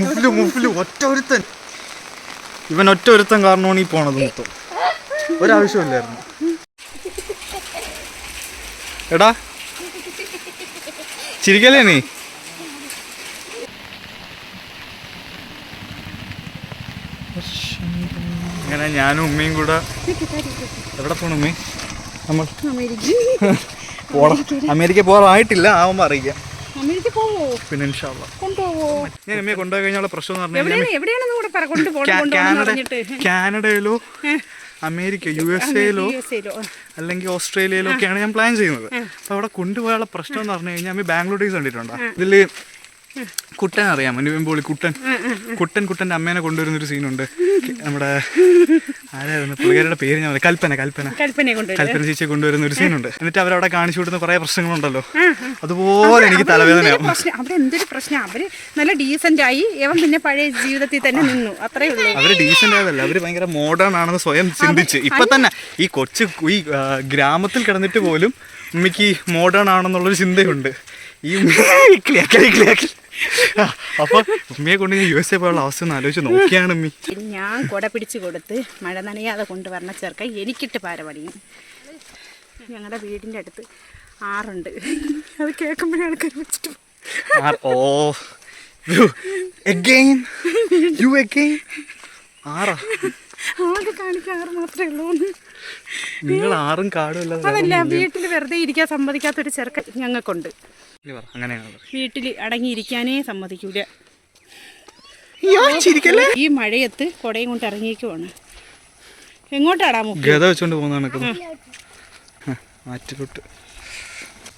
മുഫ്ലു ഒറ്റ ഒരുത്തൻ, ഇവൻ ഒറ്റ ഒരുത്തൻ കാരണമാണ് ഈ പോണത് മൊത്തം. ഒരാവശ്യമില്ലായിരുന്നു. എടാ ചിരിക്കല്ലേ നീ? അങ്ങനെ ഞാനും ഉമ്മയും കൂടെ എവിടെ പോണു ഉമ്മേ? നമ്മൾ അമേരിക്ക പോകാറായിട്ടില്ല, ആവുമ്പോ അറിയിക്കാം. പിന്നെ ഞാൻ അമ്മയെ കൊണ്ടുപോയി കഴിഞ്ഞാൽ പ്രശ്നം എന്ന് പറഞ്ഞാൽ കാനഡയിലോ അമേരിക്ക USA-യിലോ അല്ലെങ്കിൽ ഓസ്ട്രേലിയയിലോ ഒക്കെയാണ് ഞാൻ പ്ലാൻ ചെയ്യുന്നത്. അപ്പോൾ അവിടെ കൊണ്ടുപോയുള്ള പ്രശ്നം എന്ന് പറഞ്ഞു കഴിഞ്ഞാൽ അമ്മ ബാംഗ്ലൂർ ഡേയ്സ് കണ്ടിട്ടുണ്ടോ? ഇതില് കുട്ടൻ അറിയാമോ? നിവിൻപോളി കുട്ടൻ്റെ അമ്മേനെ കൊണ്ടുവരുന്നൊരു സീനുണ്ട്. നമ്മുടെ ആരായിരുന്നു പുള്ളിക്കാരുടെ പേര്? ഞാൻ കൽപ്പന ചേച്ചിയെ കൊണ്ടുവരുന്ന ഒരു സീനുണ്ട്. എന്നിട്ട് അവരവിടെ കാണിച്ചു കൊടുക്കുന്ന കുറെ പ്രശ്നങ്ങളുണ്ടല്ലോ, അതുപോലെ എനിക്ക് തലവേദനയാവും. അവിടെ എന്തൊരു പ്രശ്നം, അവര് നല്ല ഡീസന്റ് ആയി, പിന്നെ പഴയ ജീവിതത്തിൽ തന്നെ നിന്നു, അത്രേ ഉള്ളൂ. അവര് ഡീസന്റ് ആയതല്ല, അവര് ഭയങ്കര മോഡേൺ ആണെന്ന് സ്വയം ചിന്തിച്ച് ഇപ്പൊ തന്നെ ഈ ഗ്രാമത്തിൽ കിടന്നിട്ട് പോലും ഉമ്മയ്ക്ക് മോഡേൺ ആണെന്നുള്ളൊരു ചിന്തയുണ്ട്. ഈ അപ്പൊ ഉമ്മയെ കൊണ്ട് ഞാൻ USA പോയുള്ള അവസ്ഥ ഒന്ന് ആലോചിച്ച് നോക്കിയാണ് ഉമ്മി. ഞാൻ കുട പിടിച്ച് കൊടുത്ത് മഴ നനയാതെ കൊണ്ടുവരണ ചെറുക്കൻ എനിക്കിട്ട് പാരപണിയും. ഞങ്ങളുടെ വീടിൻ്റെ അടുത്ത് ആറുണ്ട്, അത് കേൾക്കുമ്പോഴേ ആൾക്കാർ വെച്ചിട്ട് ആകെ കാണിക്കാൻ 6 മാത്രമേ ഉള്ളൂ. നിങ്ങൾ ആറും കാടും അതല്ല, വീട്ടിൽ വെറുതെ ഇരിക്കാൻ സമ്മതിക്കാത്തൊരു ചെറുക്കൻ ഞങ്ങൾക്കുണ്ട്. വീട്ടിൽ അടങ്ങിയിരിക്കാനേ സമ്മതിക്കൂല. ഈ മഴയത്ത് കൊടയും കൊണ്ട് ഇറങ്ങിയേക്കുവാണ്. എങ്ങോട്ടാടാ ഗത വെച്ചോണ്ട് പോകുന്നതാണ് മാറ്റിലോട്ട്.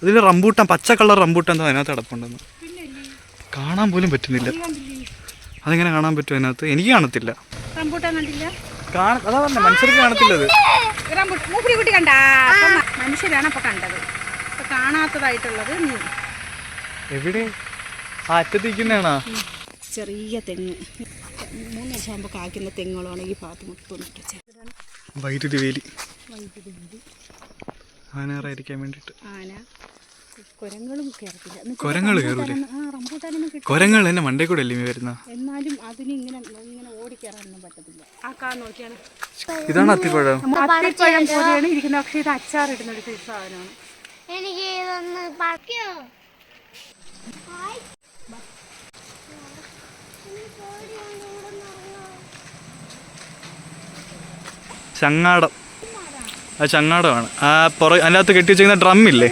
ഇതിൽ റംബൂട്ടാൻ, പച്ച കളർ റംബൂട്ടാൻ എന്തോ അതിനകത്ത് അടപ്പുണ്ടെന്ന് കാണാൻ പോലും പറ്റുന്നില്ല. അതെങ്ങനെ കാണാൻ പറ്റും അതിനകത്ത്? എനിക്ക് കാണത്തില്ല. റംബൂട്ടാൻ കണ്ടില്ല? അതാ പറഞ്ഞ മനുഷ്യർക്ക് കാണത്തില്ലത്. കുട്ടി കണ്ടാ? മനുഷ്യരാണ് അപ്പൊ കണ്ടത്, കാണാത്തതായിട്ടുള്ളത്. എവിടെ? ആ അറ്റത്തിരിക്കുന്നതാണോ? ചെറിയ തെങ്ങ്, 3 വർഷമാകുമ്പോൾ കായ്ക്കുന്ന തെങ്ങുകളാണ് ഈ ഭാഗത്ത് മൊത്തം. വൈദ്യുതി വേലി ആനാറായിരിക്കാൻ വേണ്ടിട്ട്. കുരങ്ങൾ കയറൂലേ? കുരങ്ങൾ എന്നെ മണ്ടേ കൂടെ അല്ലേ വരുന്ന? എന്നാലും അതിന് ഇങ്ങനെ ഓടിക്കയറാനൊന്നും പറ്റത്തില്ല. ഇതാണ് അത്തിപ്പഴം. അത്തിപ്പഴം പോലെയാണ് ഇരിക്കുന്നത്, പക്ഷേ ഇത് അച്ചാറിടുന്ന ഒരു സാധനമാണ്. എനിക്ക് ഇതൊന്ന് പറിക്കോ? ചങ്ങാടം, അത് ചങ്ങാടമാണ്. ആ അതിനകത്ത് കെട്ടി വെച്ചിരിക്കുന്ന ഡ്രമ്മില്ലേ,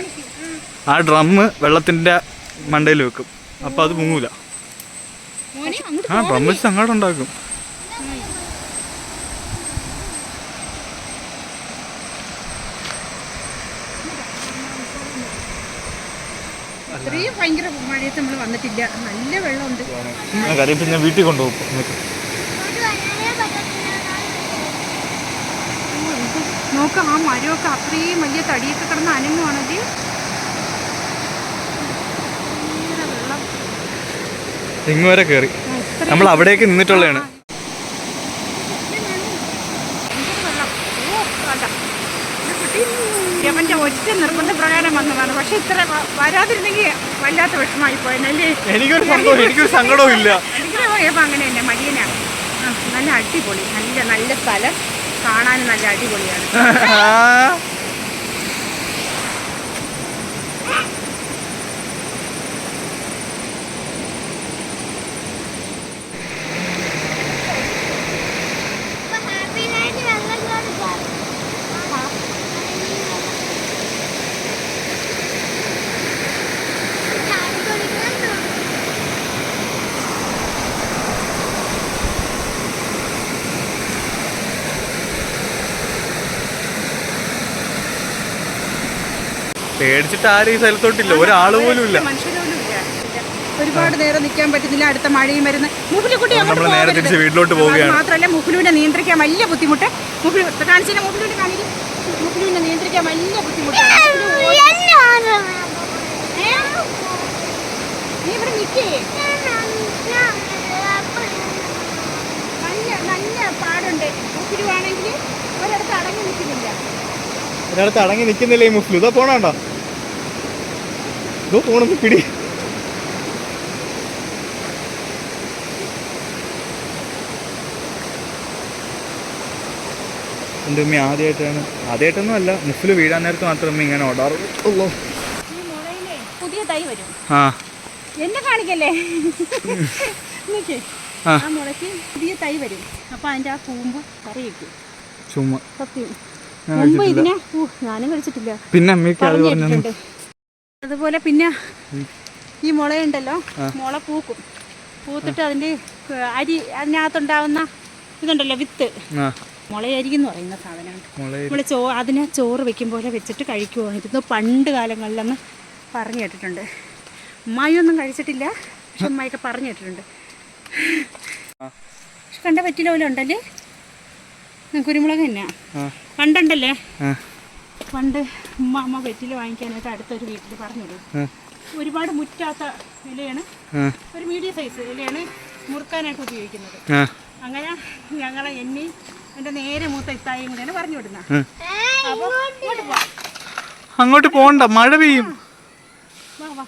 ആ ഡ്രമ്മ് വെള്ളത്തിൻ്റെ മണ്ടയിൽ വെക്കും, അപ്പോൾ അത് മുങ്ങൂല. ആ ഡ്രം വെച്ച് ചങ്ങാടം ഉണ്ടാക്കും. ഇത്രയും ഭയങ്കര മഴയത്ത് നമ്മൾ വന്നിട്ടില്ല, നല്ല വെള്ളമുണ്ട്. പിന്നെ വീട്ടിൽ കൊണ്ടുപോകും. നോക്കാം, ആ മരമൊക്കെ അത്രയും വലിയ തടിയൊക്കെ കിടന്ന് അനങ്ങുവാണെങ്കിൽ തെങ്ങ് വരെ കയറി. നമ്മൾ അവിടേക്ക് നിന്നിട്ടുള്ളതാണ്. അവൻ്റെ ഒറ്റ നിർബന്ധപ്രകാരം വന്നതാണ്, പക്ഷെ ഇത്ര വരാതിരുന്നെങ്കിൽ വല്ലാത്ത വിഷമായി പോയല്ലേ. എനിക്കൊരു സങ്കടവും ഇല്ല. പോയപ്പോൾ അങ്ങനെ തന്നെ മടിയനാണ്. നല്ല അടിപൊളി, നല്ല സ്ഥലം, കാണാൻ നല്ല അടിപൊളിയാണ്. പേടിച്ചിട്ട് ആരും ഈ സ്ഥലത്തോട്ടില്ല, ഒരാൾ പോലും ഇല്ല. ഒരുപാട് നേരം നിൽക്കാൻ പറ്റുന്നില്ല, അടുത്ത മഴയും വരുന്ന. നമ്മൾ നേരെ തിരിച്ച് വീട്ടിലോട്ട് പോവുകയാണ്. മാത്രമല്ല മുഫ്ലുവിനെ നിയന്ത്രിക്കാൻ വലിയ ബുദ്ധിമുട്ട്. മുഫ്ലുവിനെ നിയന്ത്രിക്കാൻ വലിയ ബുദ്ധിമുട്ടാണ്. നീ ഇവിടെ നിൽക്കേ, നല്ല പാടുണ്ട്. മുഫ്ലുവാണെങ്കിൽ ഒരിടത്ത് അടങ്ങി നിൽക്കുന്നില്ല. ഒരിടത്ത് അടങ്ങി നിൽക്കുന്നില്ല ഈ മുഫ്ലു. ഇതാ പോണോ? ഇതോ പോണെന്ന് പിടി. എൻ്റെ ഉമ്മ ആദ്യമായിട്ടൊന്നും അല്ല, മുഫിൽ വീഴാൻ നേരത്ത് മാത്രം ഉമ്മ ഇങ്ങനെ ഓടാറുള്ളൂ. ഈ മുളയിലേ പുതിയ തൈ വരും. ആ എന്നെ കാണിക്കല്ലേ, നോക്കേ ആ മുളയ്ക്ക് പുതിയ തൈ വരും. അപ്പം അതിൻ്റെ ആ കൂമ്പ് കറി വയ്ക്കും. ചുമ്മാ സത്യം മുമ്പ് ഇതിനെ ഞാനും കഴിച്ചിട്ടില്ല, പിന്നെ അമ്മയ്ക്ക് അത് പറഞ്ഞിട്ടുണ്ട്. അതുപോലെ പിന്നെ ഈ മുളയുണ്ടല്ലോ, മുള പൂക്കും. പൂത്തിട്ട് അതിൻ്റെ അരി അതിനകത്തുണ്ടാവുന്ന ഇതുണ്ടല്ലോ വിത്ത്, മുളയരി എന്ന് പറയുന്ന സാധനമാണ്. നമ്മൾ അതിനെ ചോറ് വെക്കും പോലെ വെച്ചിട്ട് കഴിക്കുമായിരുന്നു പണ്ട് കാലങ്ങളിലെന്ന് പറഞ്ഞു കേട്ടിട്ടുണ്ട്. ഉമ്മായിയൊന്നും കഴിച്ചിട്ടില്ല, പക്ഷെ ഉമ്മായിയൊക്കെ പറഞ്ഞു കേട്ടിട്ടുണ്ട്. പക്ഷെ കണ്ട പറ്റില്ല പോലെ ഉണ്ടല്ലേ കുരുമുളക് തന്നെയാണ്. പണ്ടുണ്ടല്ലേ, പണ്ട് അമ്മ വെറ്റില വാങ്ങിക്കാനായിട്ട് അടുത്തൊരു വീട്ടിൽ പറഞ്ഞിടും. ഒരുപാട് മുറ്റാത്ത ഇലയാണ്, ഒരു മീഡിയം സൈസ് ഇലയാണ് മുറുക്കാനായിട്ട് ഉപയോഗിക്കുന്നത്. അങ്ങനെ ഞങ്ങളെ എന്നെയും എൻ്റെ നേരെ മൂത്ത ഇത്തായും കൂടെയാണ് പറഞ്ഞു വിടുന്നത്. അപ്പോൾ ഇങ്ങോട്ട് പോവാം. അങ്ങോട്ട് പോകണ്ട, മഴ പെയ്യും. വാ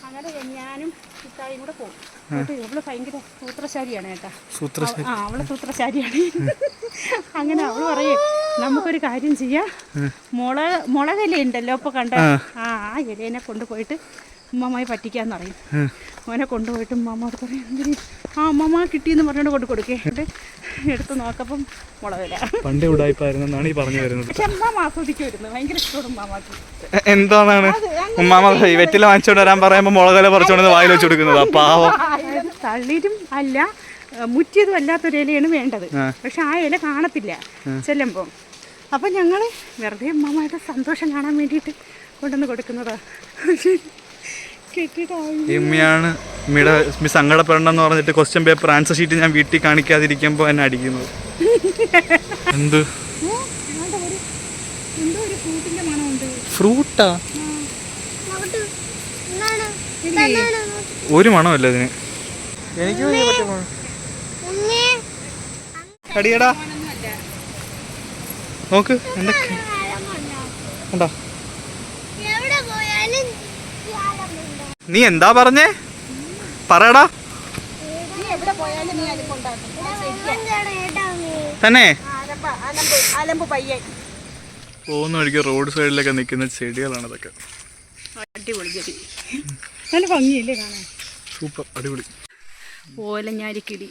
അങ്ങനെ ഞാനും ഇത്തായും കൂടെ പോകും. അവള് ഭയങ്കര സൂത്രശാലിയാണ് കേട്ടാ. അവള് സൂത്രശാലിയാണ്. അങ്ങനെ അവള് പറയും നമുക്കൊരു കാര്യം ചെയ്യാം, മുളകില ഉണ്ടല്ലോ ഇപ്പൊ കണ്ട ആ ഇലേനെ കൊണ്ടുപോയിട്ട് ഉമ്മമായി പറ്റിക്കാന്ന് പറയും. മോനെ കൊണ്ടുപോയിട്ട് ഉമ്മമ്മോട് പറയും എന്തിന് അമ്മമ്മ കിട്ടിയെന്ന് പറഞ്ഞോണ്ട് കൊണ്ട് കൊടുക്കേ. എടുത്ത് നോക്കപ്പം മുളകില. പണ്ടേ ഉടായിപ്പായിരുന്നാണ് ഈ പറഞ്ഞു വരുന്നത്. പക്ഷെ ഉമ്മാമ ആസ്വദിക്കുമായിരുന്നു, ഭയങ്കര ഇഷ്ടമാണ് ഉമ്മാമാക്ക്. എന്താണ് ഉമ്മാമ വെറ്റില വാങ്ങിച്ചോണ്ട് വരാൻ പറയുമ്പോ മുളകില പറിച്ചോണ്ട് വായിൽ വെച്ച് കൊടുക്കുന്നത്. പാവം തള്ളിരും അല്ല മുറ്റിയതും അല്ലാത്തൊരു ഇലയാണ് വേണ്ടത്. പക്ഷെ ആ ഇല കാണത്തില്ല ചെല്ലുമ്പോൾ. അപ്പം ഞങ്ങൾ വെറുതെ ഉമ്മാമായിട്ട് സന്തോഷം കാണാൻ വേണ്ടിയിട്ട് കൊണ്ടുവന്ന് കൊടുക്കുന്നതാ. ഉമ്മയാണ് ഉമ്മയുടെ സങ്കടപ്പെടണമെന്ന് പറഞ്ഞിട്ട് ക്വസ്റ്റ്യൻ പേപ്പർ ആൻസർ ഷീറ്റ് ഞാൻ വീട്ടിൽ കാണിക്കാതിരിക്കുമ്പോൾ എന്നെ അടിക്കുന്നത്. എന്ത് ഫ്രൂട്ടാ? ഒരു മണമല്ല അതിന്. എനിക്ക് കടിയടാ നോക്ക് എന്തൊക്കെ ഉണ്ടോ. നീ എന്താ പറഞ്ഞേ പറയടാ. തന്നെ പോകുന്ന വഴിക്ക് റോഡ് സൈഡിലൊക്കെ നിൽക്കുന്ന ചെടികളാണ് അതൊക്കെ. അടിപൊളി ചെടി, നല്ല ഭംഗിയില്ലേ കാണാൻ. സൂപ്പർ, അടിപൊളി. ഓലഞ്ഞാലിക്കിളി.